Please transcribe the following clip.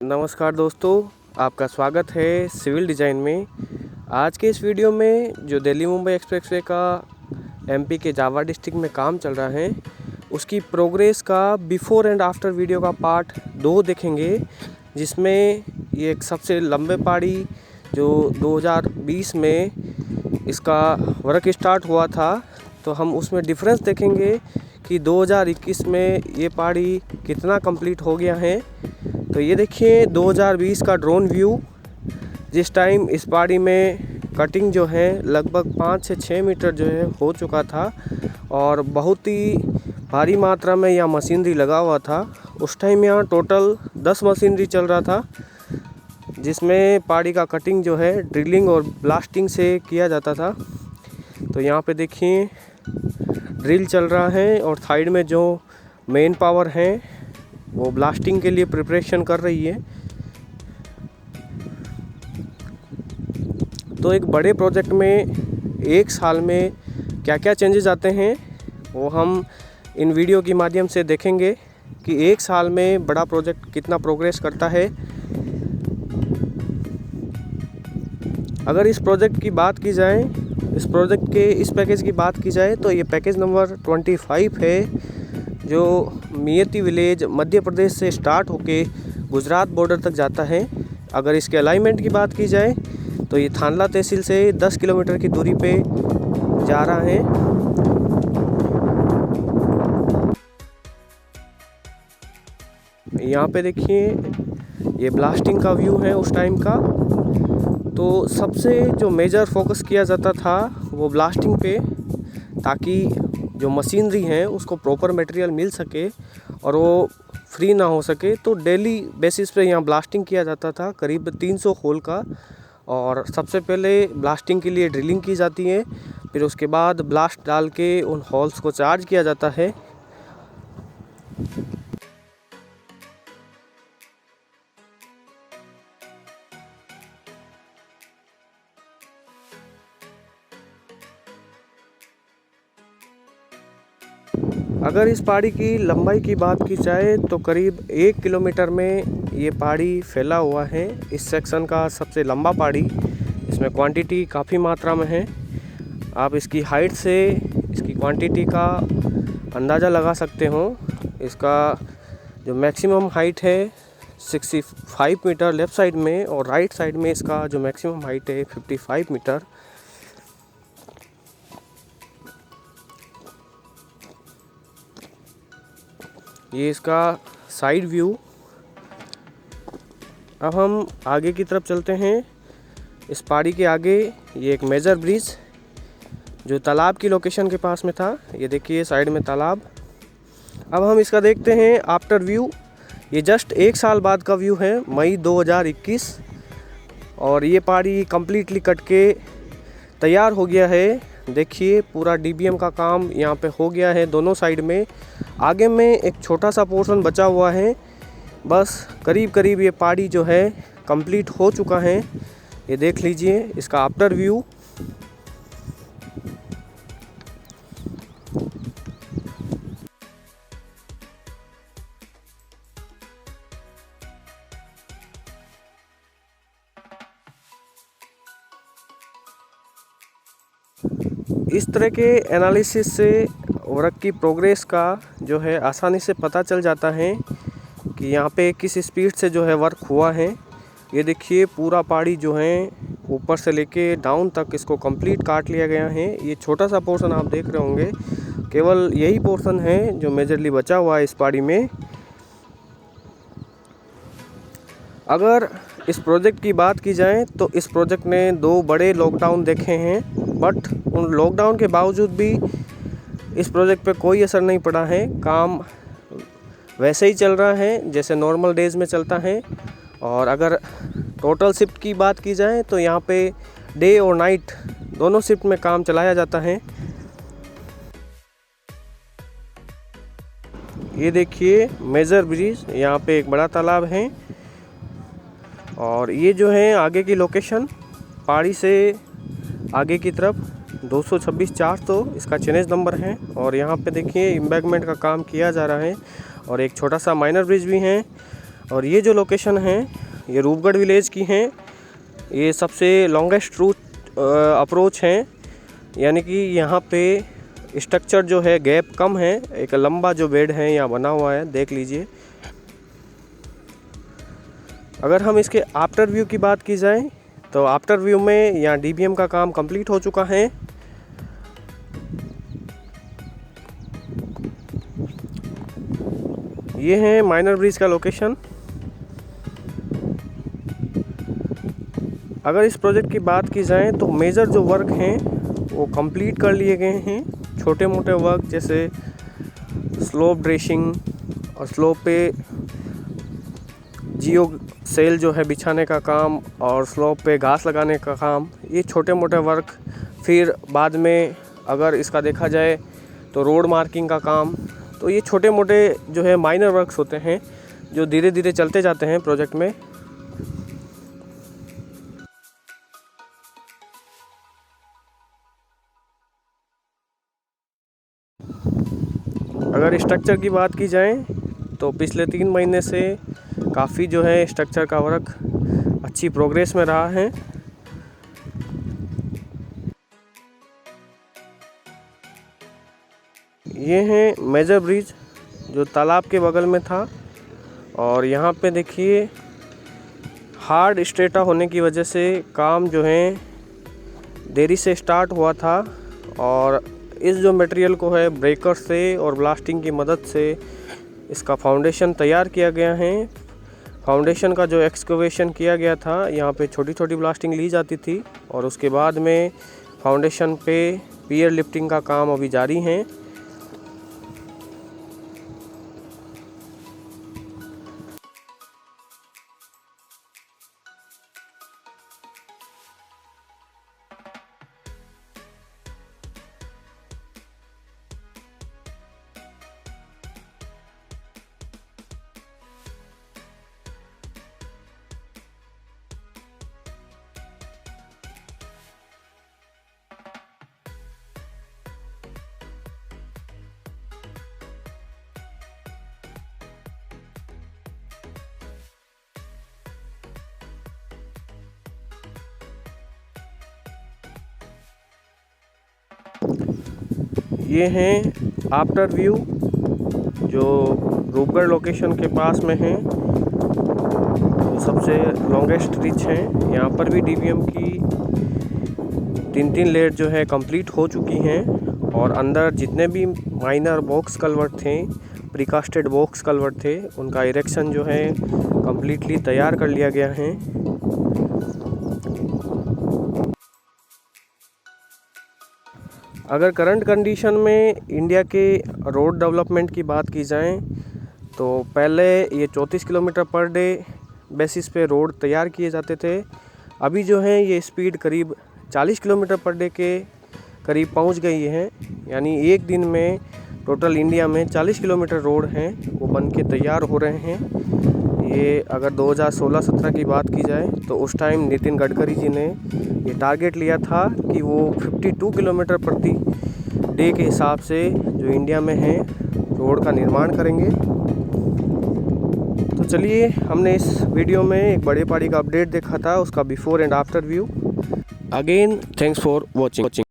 नमस्कार दोस्तों, आपका स्वागत है सिविल डिज़ाइन में। आज के इस वीडियो में जो दिल्ली मुंबई एक्सप्रेसवे का एमपी के जावा डिस्ट्रिक्ट में काम चल रहा है उसकी प्रोग्रेस का बिफ़ोर एंड आफ्टर वीडियो का पार्ट 2 देखेंगे, जिसमें ये एक सबसे लंबे पहाड़ी जो 2020 में इसका वर्क स्टार्ट हुआ था, तो हम उसमें डिफरेंस देखेंगे कि 2021 में ये पहाड़ी कितना कंप्लीट हो गया है। तो ये देखिए 2020 का ड्रोन व्यू, जिस टाइम इस पहाड़ी में कटिंग जो है लगभग 5 से 6 मीटर जो है हो चुका था और बहुत ही भारी मात्रा में यहाँ मशीनरी लगा हुआ था। उस टाइम यहाँ टोटल 10 मशीनरी चल रहा था, जिसमें पहाड़ी का कटिंग जो है ड्रिलिंग और ब्लास्टिंग से किया जाता था। तो यहाँ पे देखिए ड्रिल चल रहा है और साइड में जो मेन पावर है वो ब्लास्टिंग के लिए प्रिपरेशन कर रही है। तो एक बड़े प्रोजेक्ट में एक साल में क्या क्या चेंजेस आते हैं वो हम इन वीडियो की माध्यम से देखेंगे कि एक साल में बड़ा प्रोजेक्ट कितना प्रोग्रेस करता है। अगर इस प्रोजेक्ट की बात की जाए, इस प्रोजेक्ट के इस पैकेज की बात की जाए, तो ये पैकेज नंबर 25 है, जो मियती विलेज मध्य प्रदेश से स्टार्ट होके गुजरात बॉर्डर तक जाता है। अगर इसके अलाइनमेंट की बात की जाए तो ये थानला तहसील से 10 किलोमीटर की दूरी पे जा रहा है। यहाँ पे देखिए ये ब्लास्टिंग का व्यू है उस टाइम का। तो सबसे जो मेजर फोकस किया जाता था वो ब्लास्टिंग पे, ताकि जो मशीनरी है उसको प्रॉपर मटेरियल मिल सके और वो फ्री ना हो सके। तो डेली बेसिस पे यहाँ ब्लास्टिंग किया जाता था, करीब 300 होल का। और सबसे पहले ब्लास्टिंग के लिए ड्रिलिंग की जाती है, फिर उसके बाद ब्लास्ट डाल के उन होल्स को चार्ज किया जाता है। अगर इस पहाड़ी की लंबाई की बात की जाए तो करीब 1 किलोमीटर में ये पहाड़ी फैला हुआ है। इस सेक्शन का सबसे लंबा पहाड़ी, इसमें क्वांटिटी काफ़ी मात्रा में है। आप इसकी हाइट से इसकी क्वांटिटी का अंदाज़ा लगा सकते हो। इसका जो मैक्सिमम हाइट है 65 मीटर लेफ़्ट साइड में, और राइट साइड में इसका जो मैक्सिमम हाइट है 55 मीटर। ये इसका साइड व्यू। अब हम आगे की तरफ चलते हैं। इस पहाड़ी के आगे ये एक मेजर ब्रिज जो तालाब की लोकेशन के पास में था, ये देखिए साइड में तालाब। अब हम इसका देखते हैं आफ्टर व्यू। ये जस्ट एक साल बाद का व्यू है, मई 2021, और ये पहाड़ी कम्प्लीटली कट के तैयार हो गया है। देखिए पूरा डीबीएम का काम यहाँ पे हो गया है दोनों साइड में। आगे में एक छोटा सा पोर्शन बचा हुआ है, बस करीब करीब ये पहाड़ी जो है कंप्लीट हो चुका है। ये देख लीजिए इसका आफ्टर व्यू। इस तरह के एनालिसिस से वर्क की प्रोग्रेस का जो है आसानी से पता चल जाता है कि यहाँ पे किस स्पीड से जो है वर्क हुआ है। ये देखिए पूरा पहाड़ी जो है ऊपर से लेके डाउन तक इसको कंप्लीट काट लिया गया है। ये छोटा सा पोर्शन आप देख रहे होंगे, केवल यही पोर्शन है जो मेजरली बचा हुआ है इस पहाड़ी में। अगर इस प्रोजेक्ट की बात की जाए तो इस प्रोजेक्ट ने 2 बड़े लॉकडाउन देखे हैं, बट उन लॉकडाउन के बावजूद भी इस प्रोजेक्ट पे कोई असर नहीं पड़ा है। काम वैसे ही चल रहा है जैसे नॉर्मल डेज़ में चलता है। और अगर टोटल शिफ्ट की बात की जाए तो यहाँ पे डे और नाइट दोनों शिफ्ट में काम चलाया जाता है। ये देखिए मेजर ब्रिज, यहाँ पे एक बड़ा तालाब है, और ये जो है आगे की लोकेशन पहाड़ी से आगे की तरफ 226-4 तो इसका चेनेज नंबर है। और यहाँ पे देखिए एम्बैंकमेंट का काम किया जा रहा है, और एक छोटा सा माइनर ब्रिज भी है। और ये जो लोकेशन है ये रूपगढ़ विलेज की हैं। ये सबसे लॉन्गेस्ट रूट अप्रोच है, यानी कि यहाँ पे स्ट्रक्चर जो है गैप कम है, एक लंबा जो बेड है यहाँ बना हुआ है, देख लीजिए। अगर हम इसके आफ्टर व्यू की बात की जाए तो आफ्टर व्यू में यहाँ डीबीएम का काम कंप्लीट हो चुका है। ये है माइनर ब्रिज का लोकेशन। अगर इस प्रोजेक्ट की बात की जाए तो मेजर जो वर्क हैं वो कंप्लीट कर लिए गए हैं। छोटे मोटे वर्क जैसे स्लोप ड्रेसिंग और स्लोप पे जियो सेल जो है बिछाने का काम और स्लोप पे घास लगाने का काम, ये छोटे मोटे वर्क। फिर बाद में अगर इसका देखा जाए तो रोड मार्किंग का काम, तो ये छोटे मोटे जो है माइनर वर्क्स होते हैं जो धीरे धीरे चलते जाते हैं प्रोजेक्ट में। अगर स्ट्रक्चर की बात की जाए तो पिछले 3 महीने से काफ़ी जो है स्ट्रक्चर का वर्क अच्छी प्रोग्रेस में रहा है। ये है मेजर ब्रिज जो तालाब के बगल में था, और यहाँ पे देखिए हार्ड स्ट्रेटा होने की वजह से काम जो है देरी से स्टार्ट हुआ था, और इस जो मटेरियल को है ब्रेकर से और ब्लास्टिंग की मदद से इसका फाउंडेशन तैयार किया गया है। फाउंडेशन का जो एक्सकवेशन किया गया था, यहाँ पे छोटी छोटी ब्लास्टिंग ली जाती थी और उसके बाद में फाउंडेशन पे पियर लिफ्टिंग का काम अभी जारी है। ये हैं आफ्टर व्यू जो रूपगढ़ लोकेशन के पास में है, तो सबसे लॉन्गेस्ट रिच है। यहाँ पर भी डीबीएम की 3 लेयर जो है कंप्लीट हो चुकी हैं, और अंदर जितने भी माइनर बॉक्स कलवर्ट थे, प्रीकास्टेड बॉक्स कलवर्ट थे, उनका इरेक्शन जो है कम्प्लीटली तैयार कर लिया गया है। अगर करंट कंडीशन में इंडिया के रोड डेवलपमेंट की बात की जाए तो पहले ये 34 किलोमीटर पर डे बेसिस पे रोड तैयार किए जाते थे। अभी जो है ये स्पीड करीब 40 किलोमीटर पर डे के करीब पहुंच गई है, यानी एक दिन में टोटल इंडिया में 40 किलोमीटर रोड हैं वो बन के तैयार हो रहे हैं। ये अगर 2016-17 की बात की जाए तो उस टाइम नितिन गडकरी जी ने ये टारगेट लिया था कि वो 52 किलोमीटर प्रति डे के हिसाब से जो इंडिया में है रोड का निर्माण करेंगे। तो चलिए, हमने इस वीडियो में एक बड़े पहाड़ी का अपडेट देखा था, उसका before and after view. Again thanks for watching.